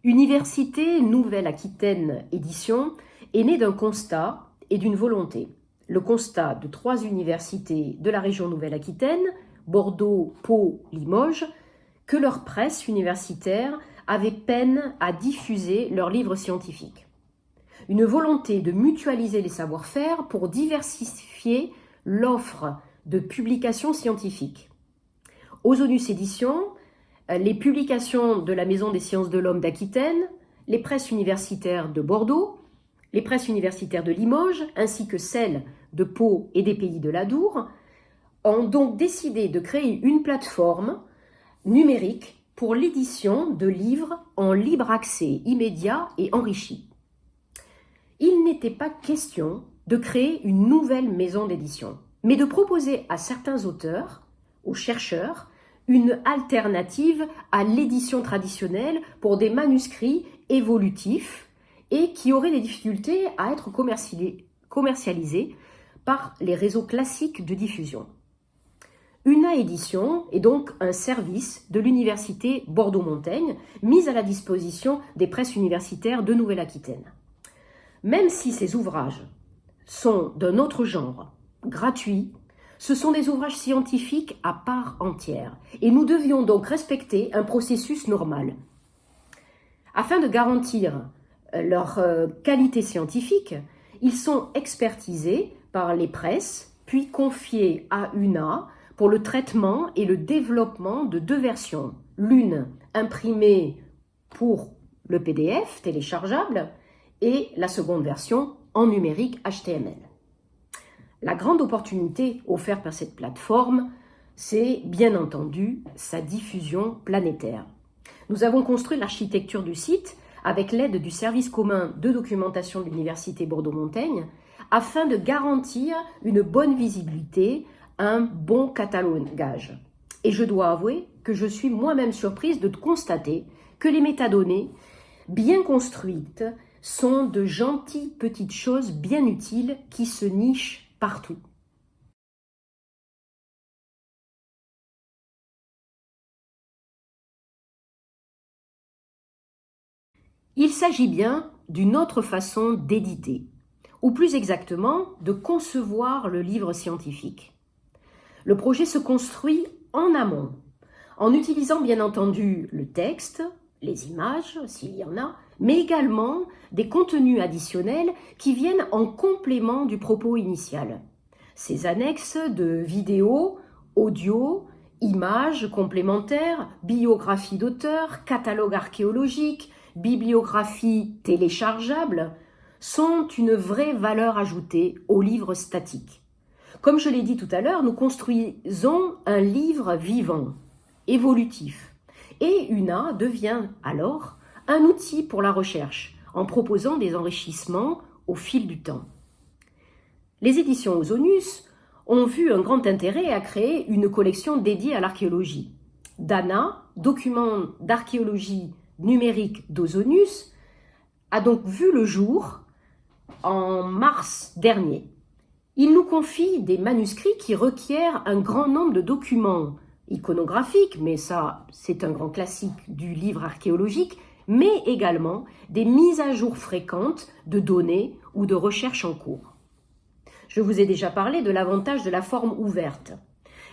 Université Nouvelle-Aquitaine Édition est née d'un constat et d'une volonté. Le constat de 3 universités de la région Nouvelle-Aquitaine, Bordeaux, Pau, Limoges, que leur presse universitaire avait peine à diffuser leurs livres scientifiques. Une volonté de mutualiser les savoir-faire pour diversifier l'offre de publications scientifiques. Ozonus Éditions, les publications de la Maison des sciences de l'homme d'Aquitaine, les presses universitaires de Bordeaux, les presses universitaires de Limoges, ainsi que celles de Pau et des Pays de l'Adour, ont donc décidé de créer une plateforme numérique pour l'édition de livres en libre accès immédiat et enrichi. Il n'était pas question de créer une nouvelle maison d'édition, mais de proposer à certains auteurs, aux chercheurs, une alternative à l'édition traditionnelle pour des manuscrits évolutifs et qui auraient des difficultés à être commercialisés par les réseaux classiques de diffusion. UNA Édition est donc un service de l'Université Bordeaux-Montaigne mis à la disposition des presses universitaires de Nouvelle-Aquitaine. Même si ces ouvrages sont d'un autre genre, gratuits, ce sont des ouvrages scientifiques à part entière et nous devions donc respecter un processus normal. Afin de garantir leur qualité scientifique, ils sont expertisés par les presses puis confiés à UNA pour le traitement et le développement de 2 versions, l'une imprimée pour le PDF téléchargeable et la seconde version en numérique HTML. La grande opportunité offerte par cette plateforme, c'est bien entendu sa diffusion planétaire. Nous avons construit l'architecture du site avec l'aide du service commun de documentation de l'Université Bordeaux-Montaigne afin de garantir une bonne visibilité, un bon catalogage. Et je dois avouer que je suis moi-même surprise de constater que les métadonnées bien construites sont de gentilles petites choses bien utiles qui se nichent partout. Il s'agit bien d'une autre façon d'éditer, ou plus exactement de concevoir le livre scientifique. Le projet se construit en amont, en utilisant bien entendu le texte, les images s'il y en a, mais également des contenus additionnels qui viennent en complément du propos initial. Ces annexes de vidéos, audio, images complémentaires, biographie d'auteur, catalogue archéologique, bibliographie téléchargeable sont une vraie valeur ajoutée au livre statique. Comme je l'ai dit tout à l'heure, nous construisons un livre vivant, évolutif, et UNA devient alors un outil pour la recherche, en proposant des enrichissements au fil du temps. Les éditions Ozonus ont vu un grand intérêt à créer une collection dédiée à l'archéologie. DANA, document d'archéologie numérique d'Ozonus, a donc vu le jour en mars dernier. Il nous confie des manuscrits qui requièrent un grand nombre de documents iconographiques, mais ça c'est un grand classique du livre archéologique, mais également des mises à jour fréquentes de données ou de recherches en cours. Je vous ai déjà parlé de l'avantage de la forme ouverte.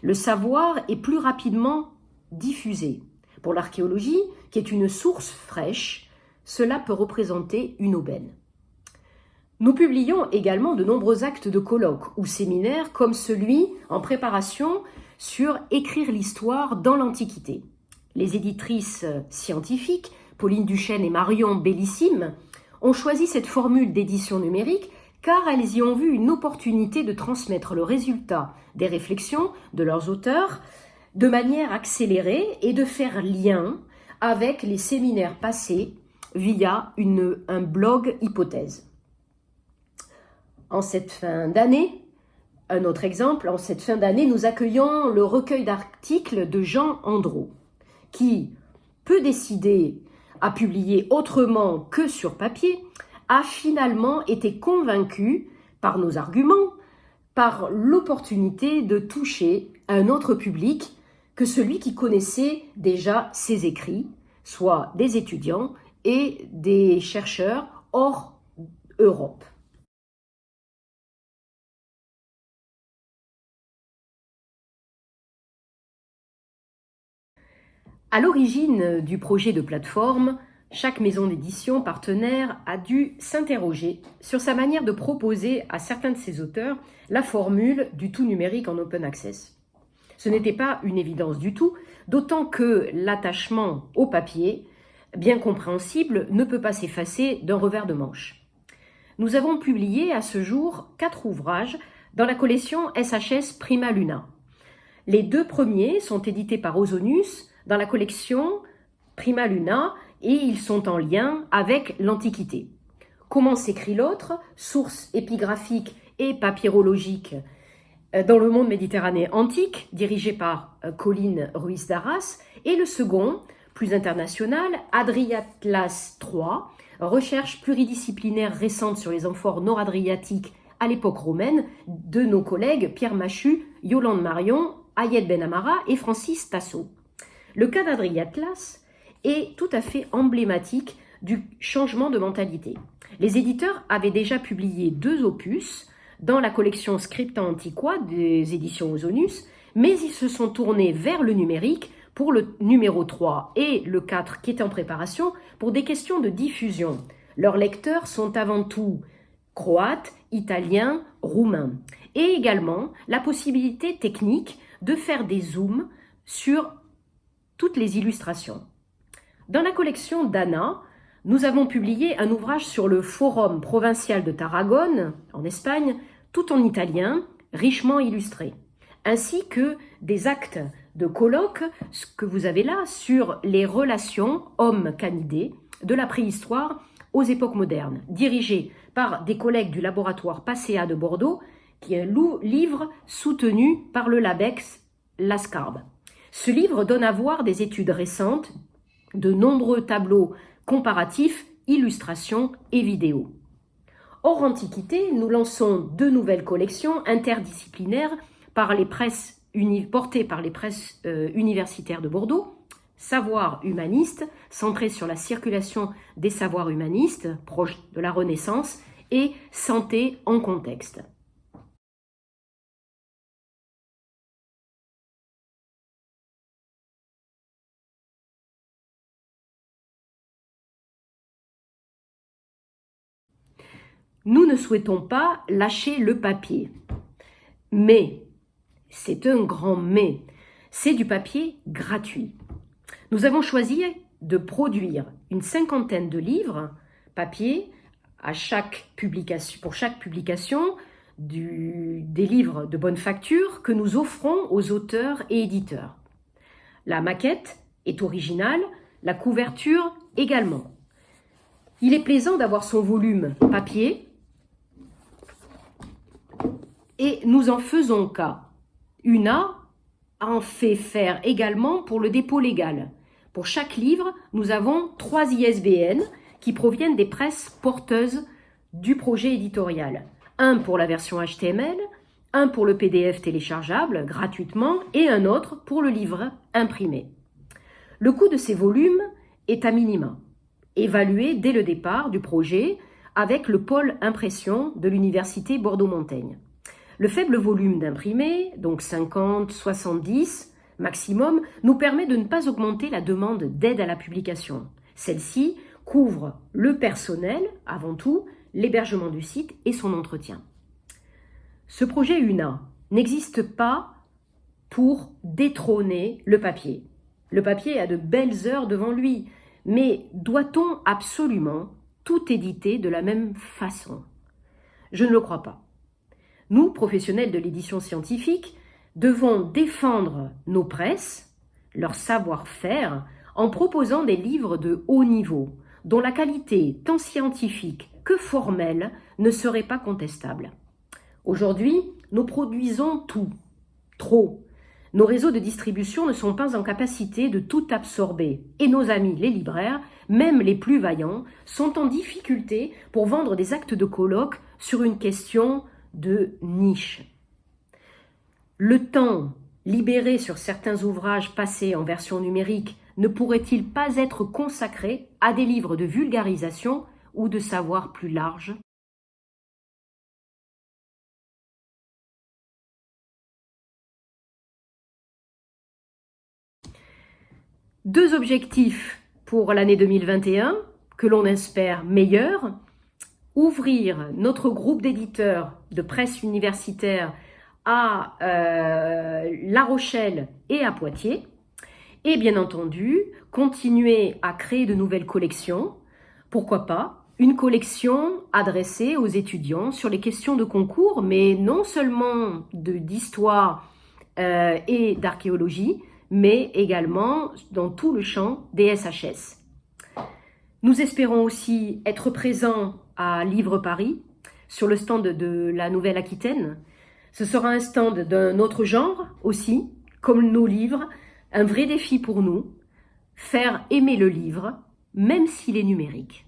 Le savoir est plus rapidement diffusé. Pour l'archéologie, qui est une source fraîche, cela peut représenter une aubaine. Nous publions également de nombreux actes de colloques ou séminaires comme celui en préparation sur écrire l'histoire dans l'Antiquité. Les éditrices scientifiques, Pauline Duchesne et Marion Bellissime, ont choisi cette formule d'édition numérique car elles y ont vu une opportunité de transmettre le résultat des réflexions de leurs auteurs de manière accélérée et de faire lien avec les séminaires passés via un blog hypothèse. En cette fin d'année, un autre exemple, en cette fin d'année, nous accueillons le recueil d'articles de Jean Andreau, qui, peu décidé à publier autrement que sur papier, a finalement été convaincu par nos arguments, par l'opportunité de toucher un autre public que celui qui connaissait déjà ses écrits, soit des étudiants et des chercheurs hors Europe. À l'origine du projet de plateforme, chaque maison d'édition partenaire a dû s'interroger sur sa manière de proposer à certains de ses auteurs la formule du tout numérique en open access. Ce n'était pas une évidence du tout, d'autant que l'attachement au papier, bien compréhensible, ne peut pas s'effacer d'un revers de manche. Nous avons publié à ce jour 4 ouvrages dans la collection SHS Prima Luna. Les 2 premiers sont édités par Ozonus dans la collection Prima Luna et ils sont en lien avec l'Antiquité. Comment s'écrit l'autre, source épigraphique et papyrologique dans le monde méditerranéen antique, dirigé par Colline Ruiz d'Arras, et le second, plus international, Adriatlas III, recherche pluridisciplinaire récente sur les amphores nord-adriatiques à l'époque romaine de nos collègues Pierre Machu, Yolande Marion, Ayed Benamara et Francis Tasso. Le cas d'Adriatlas est tout à fait emblématique du changement de mentalité. Les éditeurs avaient déjà publié 2 opus dans la collection Scripta Antiqua des éditions Ozonus, mais ils se sont tournés vers le numérique pour le numéro 3 et le 4 qui est en préparation pour des questions de diffusion. Leurs lecteurs sont avant tout croates, italiens, roumains, et également la possibilité technique de faire des zooms sur toutes les illustrations. Dans la collection d'Anna, nous avons publié un ouvrage sur le Forum provincial de Tarragone, en Espagne, tout en italien, richement illustré, ainsi que des actes de colloque, ce que vous avez là, sur les relations hommes-canidés de la préhistoire aux époques modernes, dirigés par des collègues du laboratoire PASEA de Bordeaux, qui est un livre soutenu par le LABEX Lascarbe. Ce livre donne à voir des études récentes, de nombreux tableaux comparatifs, illustrations et vidéos. Hors Antiquité, nous lançons 2 nouvelles collections interdisciplinaires portées par les presses universitaires de Bordeaux, Savoir humaniste, centré sur la circulation des savoirs humanistes, proche de la Renaissance, et Santé en contexte. Nous ne souhaitons pas lâcher le papier. Mais, c'est un grand mais, c'est du papier gratuit. Nous avons choisi de produire une 50aine de livres papier pour chaque publication, des livres de bonne facture que nous offrons aux auteurs et éditeurs. La maquette est originale, la couverture également. Il est plaisant d'avoir son volume papier et nous en faisons cas. UNA en fait faire également pour le dépôt légal. Pour chaque livre, nous avons 3 ISBN qui proviennent des presses porteuses du projet éditorial. Un pour la version HTML, un pour le PDF téléchargeable gratuitement et un autre pour le livre imprimé. Le coût de ces volumes est à minima, évalué dès le départ du projet avec le pôle impression de l'université Bordeaux-Montaigne. Le faible volume d'imprimés, donc 50, 70 maximum, nous permet de ne pas augmenter la demande d'aide à la publication. Celle-ci couvre le personnel, avant tout, l'hébergement du site et son entretien. Ce projet UNA n'existe pas pour détrôner le papier. Le papier a de belles heures devant lui, mais doit-on absolument tout éditer de la même façon? Je ne le crois pas. Nous, professionnels de l'édition scientifique, devons défendre nos presses, leur savoir-faire, en proposant des livres de haut niveau, dont la qualité, tant scientifique que formelle, ne serait pas contestable. Aujourd'hui, nous produisons tout, trop. Nos réseaux de distribution ne sont pas en capacité de tout absorber, et nos amis, les libraires, même les plus vaillants, sont en difficulté pour vendre des actes de colloque sur une question de niche. Le temps libéré sur certains ouvrages passés en version numérique ne pourrait-il pas être consacré à des livres de vulgarisation ou de savoir plus large ? Deux objectifs pour l'année 2021, que l'on espère meilleurs: ouvrir notre groupe d'éditeurs de presse universitaire à La Rochelle et à Poitiers, et bien entendu, continuer à créer de nouvelles collections. Pourquoi pas une collection adressée aux étudiants sur les questions de concours, mais non seulement d'histoire et d'archéologie, mais également dans tout le champ des SHS. Nous espérons aussi être présents à Livre Paris, sur le stand de la Nouvelle-Aquitaine. Ce sera un stand d'un autre genre aussi, comme nos livres, un vrai défi pour nous, faire aimer le livre, même s'il est numérique.